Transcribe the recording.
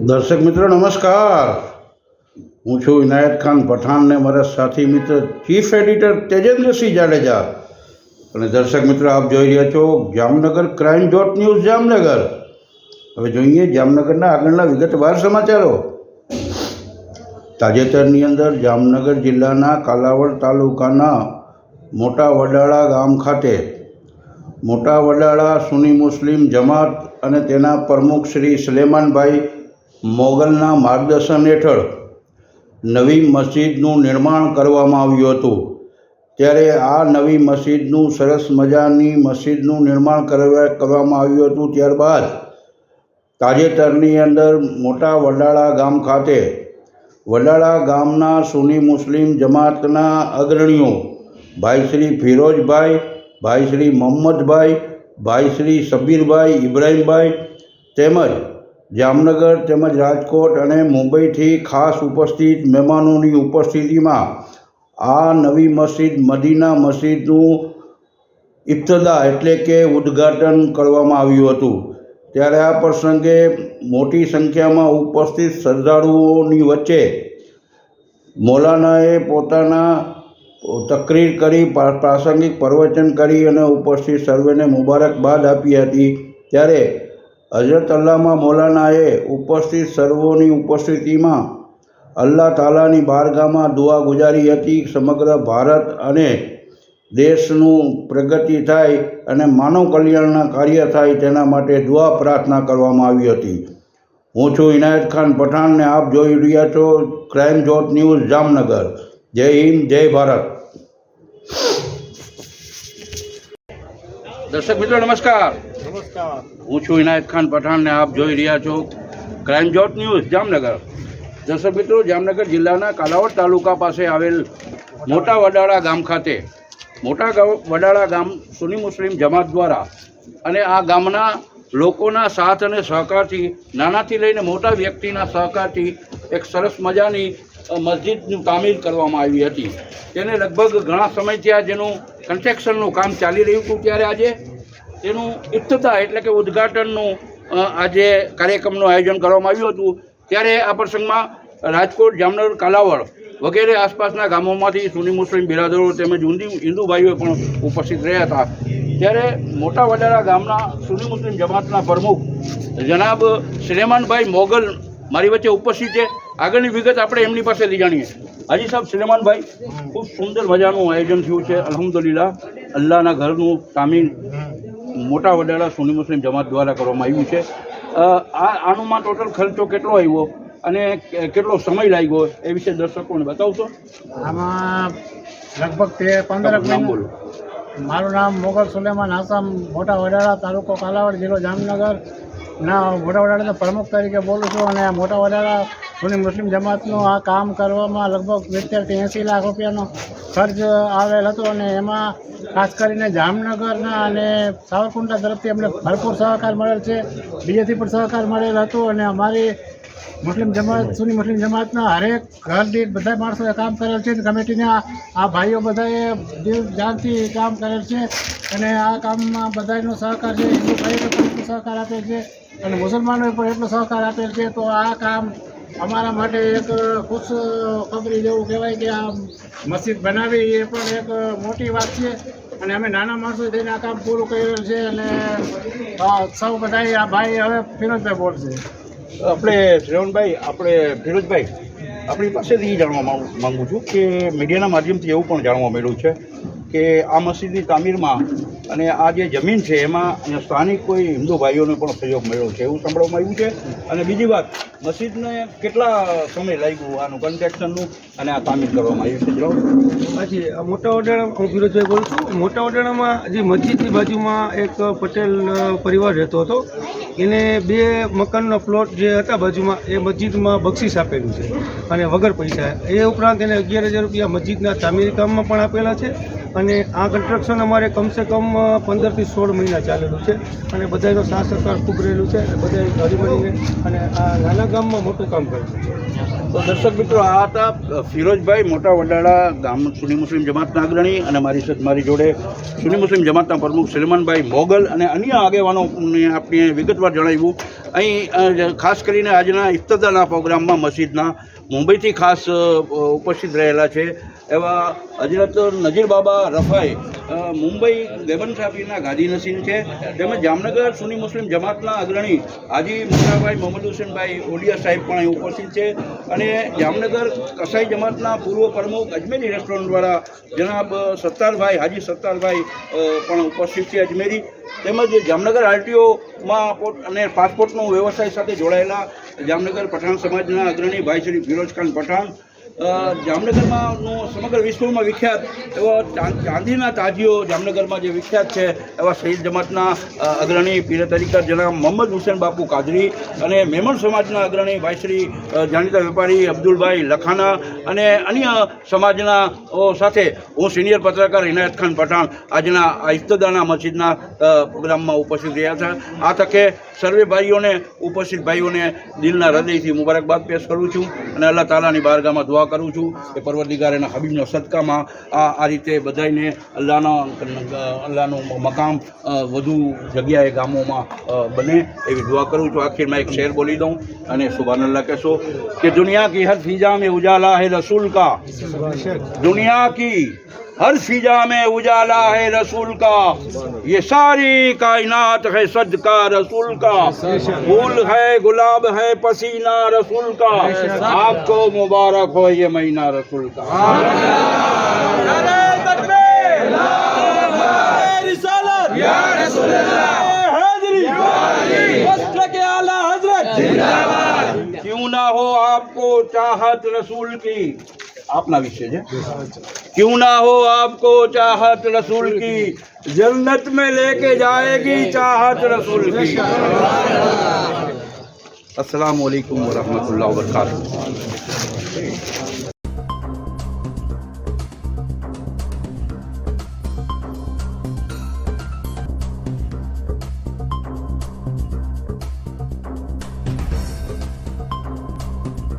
દર્શક મિત્રો નમસ્કાર, હું છું ઇનાયત ખાન પઠાણ ને મારા સાથી મિત્ર ચીફ એડિટર તેજેન્દ્રસિંહ જાડેજા. અને દર્શક મિત્રો આપ જોઈ રહ્યા છો જામનગર crime.news જામનગર. હવે જોઈએ જામનગરના આગળના વિગતવાર સમાચારો. તાજેતરની અંદર જામનગર જિલ્લાના કાલાવડ તાલુકાના મોટા વડાળા ગામ ખાતે મોટા વડાળા સુન્ની મુસ્લિમ જમાત અને તેના પ્રમુખ શ્રી સલેમાનભાઈ મોગલના માર્ગદર્શન હેઠળ નવી મસ્જિદનું નિર્માણ કરવામાં આવ્યું હતું. ત્યારે આ નવી મસ્જિદનું સરસ મજાની મસ્જિદનું નિર્માણ કરવામાં આવ્યું હતું. ત્યારબાદ તાજેતરની અંદર મોટા વડાળા ગામ ખાતે વડાળા ગામના સુન્ની મુસ્લિમ જમાતના અગ્રણીઓ ભાઈ શ્રી ફિરોજભાઈ, ભાઈ શ્રી મોહમ્મદભાઈ, ભાઈ શ્રી શબીરભાઈ, ઇબ્રાહીમભાઈ તેમજ જામનગર તેમજ રાજકોટ અને મુંબઈથી ખાસ ઉપસ્થિત મહેમાનોની ઉપસ્થિતિમાં આ નવી મસ્જિદ મદીના મસ્જિદનું ઇબ્તદા એટલે કે ઉદ્ઘાટન કરવામાં આવ્યું હતું. ત્યારે આ પ્રસંગે મોટી સંખ્યામાં ઉપસ્થિત શ્રદ્ધાળુઓની વચ્ચે મૌલાનાએ પોતાના તકરીર કરી પ્રાસંગિક પ્રવચન કરી અને ઉપસ્થિત સર્વેને મુબારકબાદ આપી હતી. ત્યારે હઝરત અલ્લામા મૌલાનાએ ઉપસ્થિત સર્વોની ઉપસ્થિતિમાં અલ્લાહ તાલાની બારગાહમાં દુઆ ગુજારી હતી. સમગ્ર ભારત અને દેશનું પ્રગતિ થાય અને માનવ કલ્યાણના કાર્ય થાય તેના માટે દુઆ પ્રાર્થના કરવામાં આવી હતી. હું છું ઇનાયત ખાન પઠાણ ને આપ જોઈ રહ્યા છો crime.news જામનગર. જય હિન્દ, જય ભારત. દર્શક મિત્રો નમસ્કાર, હું છું ઇનાયત ખાન પઠાણ ને આપ જોઈ રહ્યા છો crime.news જામનગર. દર્શક મિત્રો, જામનગર જિલ્લાના કાલાવડ તાલુકા પાસે આવેલ મોટા વડાળા ગામ ખાતે વડાળા ગામ સુન્ની મુસ્લિમ જમાત દ્વારા અને આ ગામના લોકોના સાથ અને સહકારથી નાનાથી લઈને મોટા વ્યક્તિના સહકારથી એક સરસ મજાની મસ્જિદનું તામીર કરવામાં આવી હતી. તેને લગભગ ઘણા સમયથી આ જેનું કન્સ્ટ્રક્શનનું કામ ચાલી રહ્યું હતું. ત્યારે આજે તેનું ઇબ્તદા એટલે કે ઉદ્ઘાટનનું આજે કાર્યક્રમનું આયોજન કરવામાં આવ્યું હતું. ત્યારે આ પ્રસંગમાં રાજકોટ, જામનગર, કાલાવડ વગેરે આસપાસના ગામોમાંથી સુન્ની મુસ્લિમ બિરાદરો તેમજ હિન્દુ ભાઈઓ પણ ઉપસ્થિત રહ્યા હતા. ત્યારે મોટા વડાળા ગામના સુન્ની મુસ્લિમ જમાતના પ્રમુખ જનાબ સલેમાનભાઈ મોગલ મારી વચ્ચે ઉપસ્થિત છે. આગળની વિગત આપણે એમની પાસેથી જાણીએ. હાજી સાહેબ, સલેમાનભાઈ, ખૂબ સુંદર મજાનું આયોજન થયું છે. અલ્હમ્દુલિલ્લાહ, અલ્લાહના ઘરનું તામીર મોટા વડાળા સુન્ની મુસ્લિમ જમાત દ્વારા કરવામાં આવ્યું છે. આનુંમાં ટોટલ ખર્ચો કેટલો આવ્યો અને કેટલો સમય લાગ્યો એ વિશે દર્શકોને બતાવશો? આમાં લગભગ 15 મહિના. બોલો. મારું નામ મોગલ સુલેમાન આસામ, મોટા વડાળા, તાલુકો કાલાવડ, જિલ્લો જામનગર ના મોટા વડાળાના પ્રમુખ તરીકે બોલું છું. અને મોટા વડાળા સુન્ની મુસ્લિમ જમાતનું આ કામ કરવામાં લગભગ 70-80 લાખ રૂપિયાનો ખર્ચ આવેલ હતો. અને એમાં ખાસ કરીને જામનગરના અને સાવરકુંડલા તરફથી અમને ભરપૂર સહકાર મળેલ છે. બીજેથી પણ સહકાર મળેલ હતો. અને અમારી મુસ્લિમ જમાત સુન્ની મુસ્લિમ જમાતના હરેક ઘર દીઠ બધા માણસોએ કામ કરેલ છે. કમિટીના આ ભાઈઓ બધાએ દિલ જાનથી કામ કરેલ છે. અને આ કામમાં બધાનો સહકાર છે. હિન્દુ ભાઈઓને પણ એટલો સહકાર આપેલ છે અને મુસલમાનોએ પણ એટલો સહકાર આપેલ છે. તો આ કામ અમારા માટે એક ખુશ ખબરી જેવું કહેવાય કે આ મસ્જિદ બનાવી એ પણ એક મોટી વાત છે. અને અમે નાના માણસો થઈને આ કામ પૂરું કરેલ છે. અને સૌ બધાએ આ ભાઈ હવે ફિરોજભાઈ બોલશે. આપણે શ્રવણભાઈ, આપણે ફિરોજભાઈ, આપણી પાસેથી એ જાણવા માગું છું કે મીડિયાના માધ્યમથી એવું પણ જાણવા મળ્યું છે કે આ મસ્જિદની તામીરમાં અને આ જે જમીન છે એમાં સ્થાનિક કોઈ હિન્દુ ભાઈઓને પણ સહયોગ મળ્યો છે એવું સાંભળવામાં આવ્યું છે. અને બીજી વાત, મસ્જિદને કેટલા સમય લાગ્યું આનું કન્સ્ટ્રક્શનનું અને આ તામીર કરવામાં આવ્યું છે જણાવો. હાજી, મોટા વડાળા, હું ફિરોજભાઈ બોલું છું. મોટા વડાળામાં જે મસ્જિદની બાજુમાં એક પટેલ પરિવાર રહેતો હતો. એને 2 મકાનનો પ્લોટ જે હતા બાજુમાં એ મસ્જિદમાં બક્ષિસ આપેલું છે અને વગર પૈસા. એ ઉપરાંત એને 11,000 રૂપિયા મસ્જિદના તામીર કામમાં પણ આપેલા છે. અને આ કન્સ્ટ્રક્શન અમારે કમસે કમ 15 થી 16 મહિના ચાલેલું છે. અને બધાનો સાથ સહકાર ખૂબ રહેલું છે. બધાએ હળીમળીને અને આ નાના ગામમાં મોટું કામ કરેલું છે. તો દર્શક મિત્રો, આ હતા ફિરોજભાઈ મોટા વડાળા ગામ સુન્ની મુસ્લિમ જમાતના અગ્રણી અને મારી જોડે સુન્ની મુસ્લિમ જમાતના પ્રમુખ સલેમાનભાઈ મોગલ અને અન્ય આગેવાનોને આપણે વિગતવાર જણાવ્યું. અહીં ખાસ કરીને આજના ઇફ્તતારના પ્રોગ્રામમાં મસ્જિદના મુંબઈથી ખાસ ઉપસ્થિત રહેલા છે એવા હજરત નજીર બાબા રફાઈ મુંબઈ દેવન સાહેબના ગાદી નસીન છે. તેમજ જામનગર સુન્ની મુસ્લિમ જમાતના અગ્રણી હાજી મુન્નાભાઈ મોહમ્મદ હુસેનભાઈ ઓડિયા સાહેબ પણ અહીં ઉપસ્થિત છે. અને જામનગર કસાઈ જમાતના પૂર્વ પ્રમુખ અજમેરી રેસ્ટોરન્ટવાળા જનાબ સત્તારભાઈ હાજી સત્તારભાઈ પણ ઉપસ્થિત છે અજમેરી. તેમજ જામનગર આરટીઓમાં અને પાસપોર્ટનો વ્યવસાય સાથે જોડાયેલા જામનગર પઠાણ સમાજના અગ્રણી ભાઈ શ્રી ફિરોજ ખાન પઠાણ. જામનગરમાં સમગ્ર વિશ્વમાં વિખ્યાત એવા ચાંદીના તાજીઓ જામનગરમાં જે વિખ્યાત છે એવા શહીદ જમાતના અગ્રણી પીર તરીકા જનાબ મોહમ્મદ હુસેન બાપુ કાદરી અને મેમણ સમાજના અગ્રણી ભાઈ શ્રી જાણીતા વેપારી અબ્દુલભાઈ લખાના અને અન્ય સમાજના સાથે હું સિનિયર પત્રકાર ઇનાયત ખાન પઠાણ આજના આ ઇફ્તદાના મસ્જિદના પ્રોગ્રામમાં ઉપસ્થિત રહ્યા હતા. આ તકે સર્વે ભાઈઓને ઉપસ્થિત ભાઈઓને દિલના હૃદયથી મુબારકબાદ પેશ કરું છું અને અલ્લાહ તાલાની બારગામાં દુઆ કરું છું કે પરવરદિગાર એના હબીબના સદકામાં આ રીતે બધાને અલ્લાહનું મકામ વધુ જગ્યાએ ગામોમાં બને એવી દુઆ કરું છું. આખિરમાં એક શેર બોલી દઉં અને સુભાનલ્લાહ કહેશો કે દુનિયા કી હર ફિજા में उजाला है रसूल का, दुनिया की हर फिजा में उजाला है रसूल का, ये सारी कायनात है सदका रसूल का, फूल है गुलाब है पसीना रसूल का, आपको मुबारक हो ये महीना रसूल का. क्यों ना हो आपको चाहत रसूल की, अपना विषय है, क्यों ना हो आपको चाहत रसूल की, जन्नत में लेके जाएगी चाहत रसूल की. अस्सलाम वालेकुम व रहमतुल्लाहि व बरकातहू.